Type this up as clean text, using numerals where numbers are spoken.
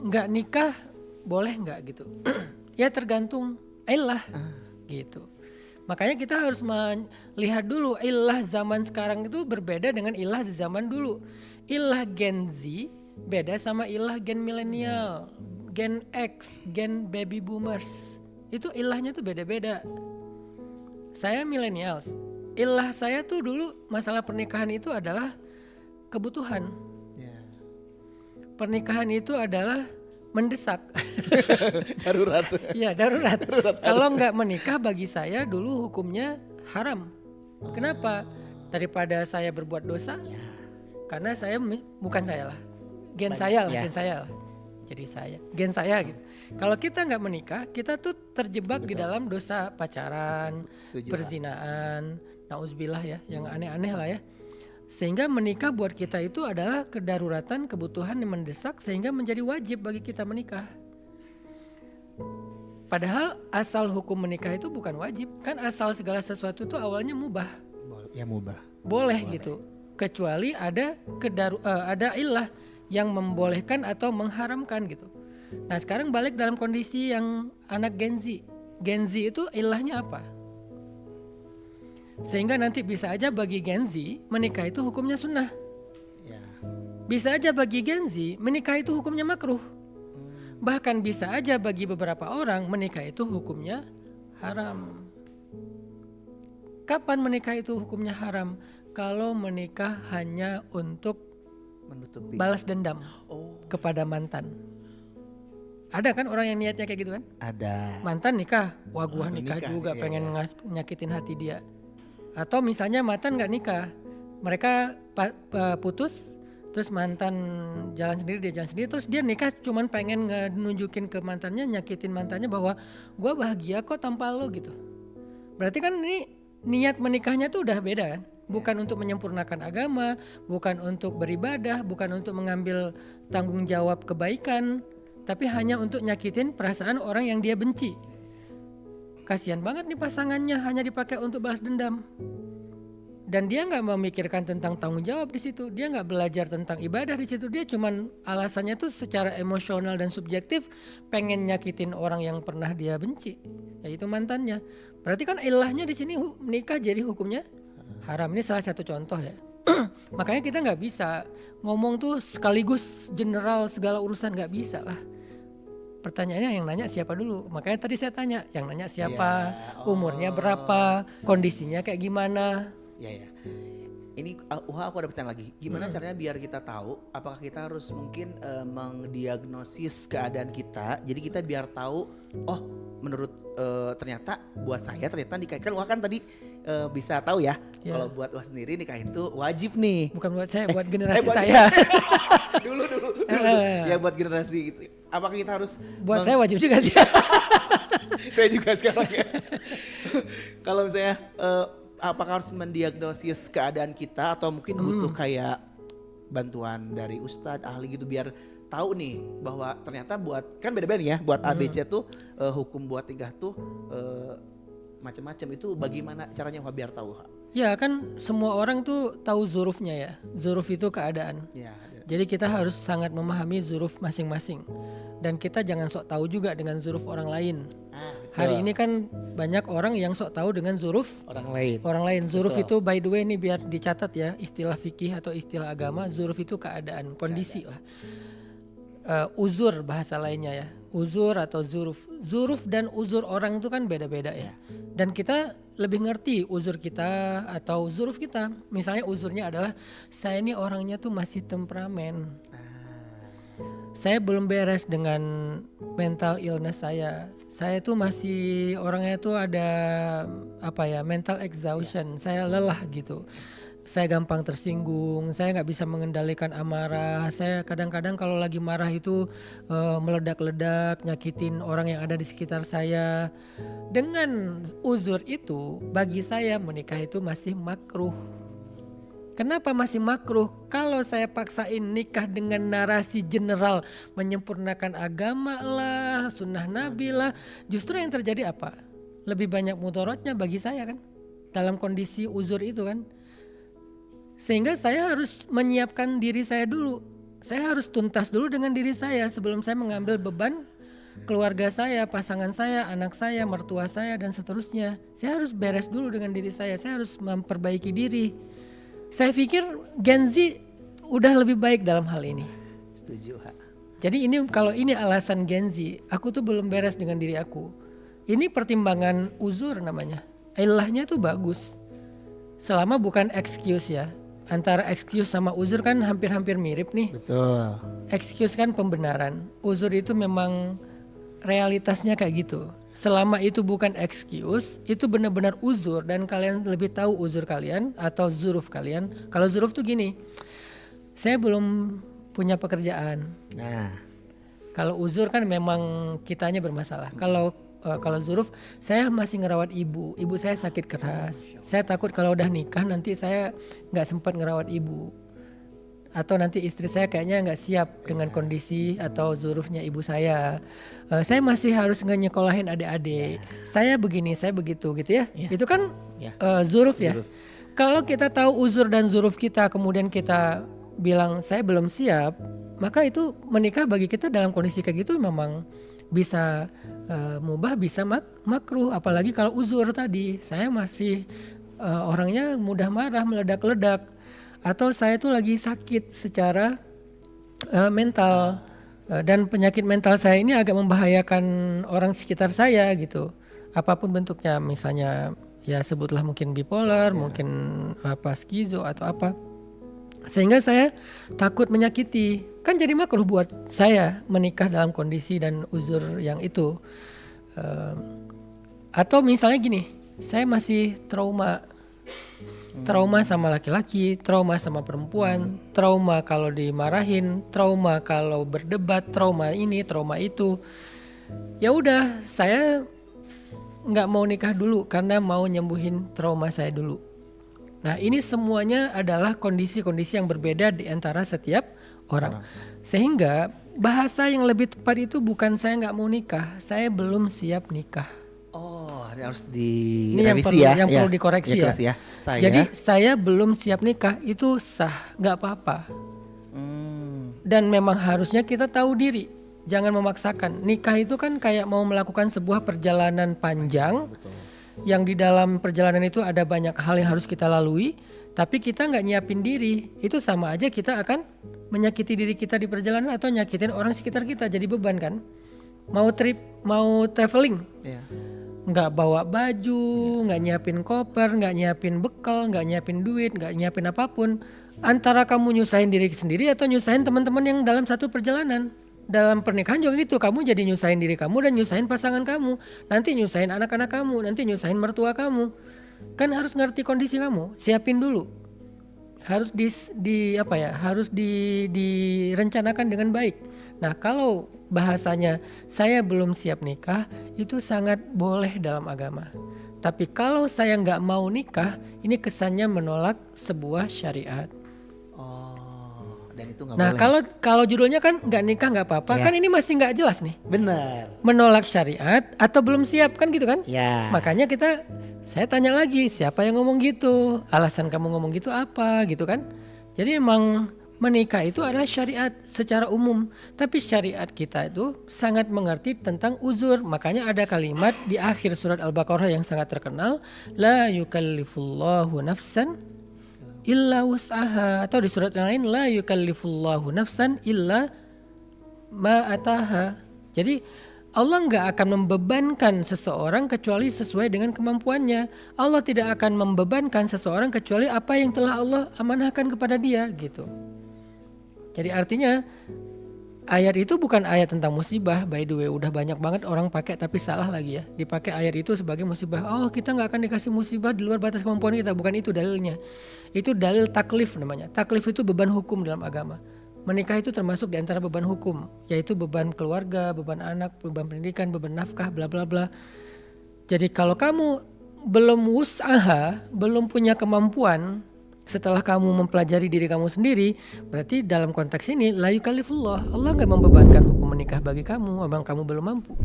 nggak nikah boleh nggak gitu? Ya tergantung illah gitu. Makanya kita harus melihat dulu illah zaman sekarang itu berbeda dengan illah di zaman dulu. Illah Gen Z beda sama illah Gen milenial, Gen X, Gen baby boomers. Itu ilahnya tuh beda-beda. Saya millennials. Illah saya tuh dulu masalah pernikahan itu adalah kebutuhan. Ya. Pernikahan itu adalah mendesak. Darurat. Ya darurat. Kalau nggak menikah bagi saya dulu hukumnya haram. Kenapa? Daripada saya berbuat dosa. Karena saya bukan saya lah. Gen saya lah, gen saya lah. Jadi saya, gen saya gitu. Kalau kita nggak menikah, kita tuh terjebak di dalam dosa pacaran, perzinaan, nauzubillah ya, yang aneh-aneh lah ya. Sehingga menikah buat kita itu adalah kedaruratan, kebutuhan yang mendesak sehingga menjadi wajib bagi kita menikah. Padahal asal hukum menikah itu bukan wajib. Kan asal segala sesuatu itu awalnya mubah. Ya mubah. Boleh gitu. Kecuali ada ada illah yang membolehkan atau mengharamkan gitu. Nah sekarang balik dalam kondisi yang anak Gen Z. Gen Z itu ilahnya apa? Sehingga nanti bisa aja bagi Gen Z menikah itu hukumnya sunnah. Ya. Bisa aja bagi Gen Z menikah itu hukumnya makruh. Bahkan bisa aja bagi beberapa orang menikah itu hukumnya haram. Kapan menikah itu hukumnya haram? Kalau menikah hanya untuk Menutupi. balas dendam kepada mantan. Ada kan orang yang niatnya kayak gitu kan? Ada. Mantan nikah, wah gua nikah juga iya, pengen nyakitin hati dia. Atau misalnya mantan nggak nikah, mereka putus, terus mantan jalan sendiri, dia jalan sendiri, terus dia nikah cuman pengen nunjukin ke mantannya, nyakitin mantannya bahwa gua bahagia kok tanpa lo gitu. Berarti kan ini niat menikahnya tuh udah beda kan? Bukan untuk menyempurnakan agama, bukan untuk beribadah, bukan untuk mengambil tanggung jawab kebaikan, tapi hanya untuk nyakitin perasaan orang yang dia benci. Kasihan banget nih pasangannya hanya dipakai untuk balas dendam. Dan dia nggak memikirkan tentang tanggung jawab di situ, dia nggak belajar tentang ibadah di situ, dia cuman alasannya tuh secara emosional dan subjektif pengen nyakitin orang yang pernah dia benci, yaitu mantannya. Berarti kan ilahnya di sini nikah jadi hukumnya haram. Ini salah satu contoh ya. Makanya kita nggak bisa ngomong tuh sekaligus general segala urusan, nggak bisa lah. Pertanyaannya yang nanya siapa dulu. Makanya tadi saya tanya, yang nanya siapa, umurnya berapa, kondisinya kayak gimana. Ya. Ini aku ada pertanyaan lagi. Gimana caranya biar kita tahu apakah kita harus mungkin mendiagnosis keadaan kita. Jadi kita biar tahu, oh menurut ternyata buat saya ternyata nikah kan tadi bisa tahu ya. Kalau buat Wah sendiri nikah itu wajib nih. Bukan buat saya, buat generasi saya. dulu. Ya buat generasi gitu. Apakah kita harus buat saya wajib juga sih. Saya juga sekarang ya. Kalau misalnya apakah harus mendiagnosis keadaan kita atau mungkin butuh kayak bantuan dari ustadz ahli gitu biar tahu nih bahwa ternyata buat kan beda-beda ya buat ABC tuh hukum buat nikah tuh macam-macam itu bagaimana caranya biar tahu? Ya kan semua orang tuh tahu zurufnya ya. Zuruf itu keadaan. Ya. Jadi kita harus sangat memahami zuruf masing-masing. Dan kita jangan sok tahu juga dengan zuruf orang lain. Hari ini kan banyak orang yang sok tahu dengan zuruf orang lain. Orang lain. Zuruf itu by the way ini biar dicatat ya, istilah fikih atau istilah agama, zuruf itu keadaan, kondisi lah. Uzur bahasa lainnya ya. Uzur atau zuruf. Zuruf dan uzur orang itu kan beda-beda ya. Dan kita lebih ngerti uzur kita atau zuruf kita. Misalnya uzurnya adalah saya ini orangnya tuh masih temperamen. Saya belum beres dengan mental illness saya. Saya tuh masih orangnya tuh ada mental exhaustion. Saya lelah gitu. Saya gampang tersinggung. Saya nggak bisa mengendalikan amarah. Saya kadang-kadang kalau lagi marah itu meledak-ledak, nyakitin orang yang ada di sekitar saya. Dengan uzur itu, bagi saya menikah itu masih makruh. Kenapa masih makruh? Kalau saya paksain nikah dengan narasi general menyempurnakan agama lah, sunnah nabi lah, justru yang terjadi apa? Lebih banyak mudaratnya bagi saya kan, dalam kondisi uzur itu kan. Sehingga saya harus menyiapkan diri saya dulu. Saya harus tuntas dulu dengan diri saya sebelum saya mengambil beban keluarga saya, pasangan saya, anak saya, mertua saya dan seterusnya. Saya harus beres dulu dengan diri saya harus memperbaiki diri. Saya pikir Gen Z udah lebih baik dalam hal ini. Setuju, Ha. Jadi ini kalau ini alasan Gen Z, aku tuh belum beres dengan diri aku. Ini pertimbangan uzur namanya. Ilahnya tuh bagus. Selama bukan excuse ya. Antara excuse sama uzur kan hampir-hampir mirip nih. Betul. Excuse kan pembenaran. Uzur itu memang realitasnya kayak gitu. Selama itu bukan excuse, itu benar-benar uzur dan kalian lebih tahu uzur kalian atau zuruf kalian. Kalau zuruf tuh gini, saya belum punya pekerjaan. Nah, Kalau uzur kan memang kitanya bermasalah. Kalau zuruf, saya masih ngerawat ibu saya sakit keras. Saya takut kalau udah nikah nanti saya nggak sempat ngerawat ibu. Atau nanti istri saya kayaknya nggak siap dengan kondisi atau zurufnya ibu saya. Saya masih harus nyekolahin adik-adik. Saya begini, saya begitu gitu ya. Itu kan zuruf ya. Zuruf. Kalau kita tahu uzur dan zuruf kita kemudian kita bilang saya belum siap, maka itu menikah bagi kita dalam kondisi kayak gitu memang bisa mubah, bisa makruh. Apalagi kalau uzur tadi, saya masih orangnya mudah marah, meledak-ledak. Atau saya tuh lagi sakit secara mental dan penyakit mental saya ini agak membahayakan orang sekitar saya gitu. Apapun bentuknya, misalnya ya sebutlah mungkin bipolar, mungkin skizo atau apa. Sehingga saya takut menyakiti. Kan jadi makruh buat saya menikah dalam kondisi dan uzur yang itu. Atau misalnya gini, saya masih trauma sama laki-laki, trauma sama perempuan, trauma kalau dimarahin, trauma kalau berdebat, trauma ini, trauma itu. Ya udah, saya nggak mau nikah dulu karena mau nyembuhin trauma saya dulu. Nah, ini semuanya adalah kondisi-kondisi yang berbeda di antara setiap orang. Sehingga bahasa yang lebih tepat itu bukan saya nggak mau nikah, saya belum siap nikah. oh, harus Ini yang direvisi perlu, ya. yang perlu dikoreksi ya. Jadi saya belum siap nikah itu sah, nggak apa-apa. Dan memang harusnya kita tahu diri, jangan memaksakan. Nikah itu kan kayak mau melakukan sebuah perjalanan panjang, yang di dalam perjalanan itu ada banyak hal yang harus kita lalui, tapi kita nggak nyiapin diri, itu sama aja kita akan menyakiti diri kita di perjalanan atau nyakitin orang sekitar kita, jadi beban kan. Mau trip, mau traveling. Nggak bawa baju, nggak nyiapin koper, nggak nyiapin bekal, nggak nyiapin duit, nggak nyiapin apapun. Antara kamu nyusahin diri sendiri atau nyusahin teman-teman yang dalam satu perjalanan. Dalam pernikahan juga gitu, kamu jadi nyusahin diri kamu dan nyusahin pasangan kamu. Nanti nyusahin anak-anak kamu, nanti nyusahin mertua kamu. Kan harus ngerti kondisi kamu, siapin dulu. Harus harus direncanakan dengan baik. Nah, kalau bahasanya saya belum siap nikah, itu sangat boleh dalam agama. Tapi kalau saya nggak mau nikah, ini kesannya menolak sebuah syariat. Dan itu nggak Nah, boleh. kalau judulnya kan nggak nikah nggak apa-apa, kan ini masih nggak jelas nih. Benar. Menolak syariat atau belum siap kan gitu kan? Ya. Makanya saya tanya lagi, siapa yang ngomong gitu? Alasan kamu ngomong gitu apa gitu kan? Jadi emang menikah itu adalah syariat secara umum, tapi syariat kita itu sangat mengerti tentang uzur. Makanya ada kalimat di akhir surat Al-Baqarah yang sangat terkenal, la yukallifullahu nafsan illa wus'aha, atau di surat yang lain la yukallifullahu nafsan illa ma ataha. Jadi Allah nggak akan membebankan seseorang kecuali sesuai dengan kemampuannya. Allah tidak akan membebankan seseorang kecuali apa yang telah Allah amanahkan kepada dia gitu. Jadi artinya ayat itu bukan ayat tentang musibah. By the way, udah banyak banget orang pakai tapi salah lagi ya. Dipakai ayat itu sebagai musibah. Oh, kita nggak akan dikasih musibah di luar batas kemampuan kita. Bukan itu dalilnya. Itu dalil taklif namanya. Taklif itu beban hukum dalam agama. Menikah itu termasuk di antara beban hukum, yaitu beban keluarga, beban anak, beban pendidikan, beban nafkah, bla bla bla. Jadi kalau kamu belum wus'aha, belum punya kemampuan, setelah kamu mempelajari diri kamu sendiri, berarti dalam konteks ini la yukallifullah, Allah nggak membebankan hukum menikah bagi kamu, abang kamu belum mampu.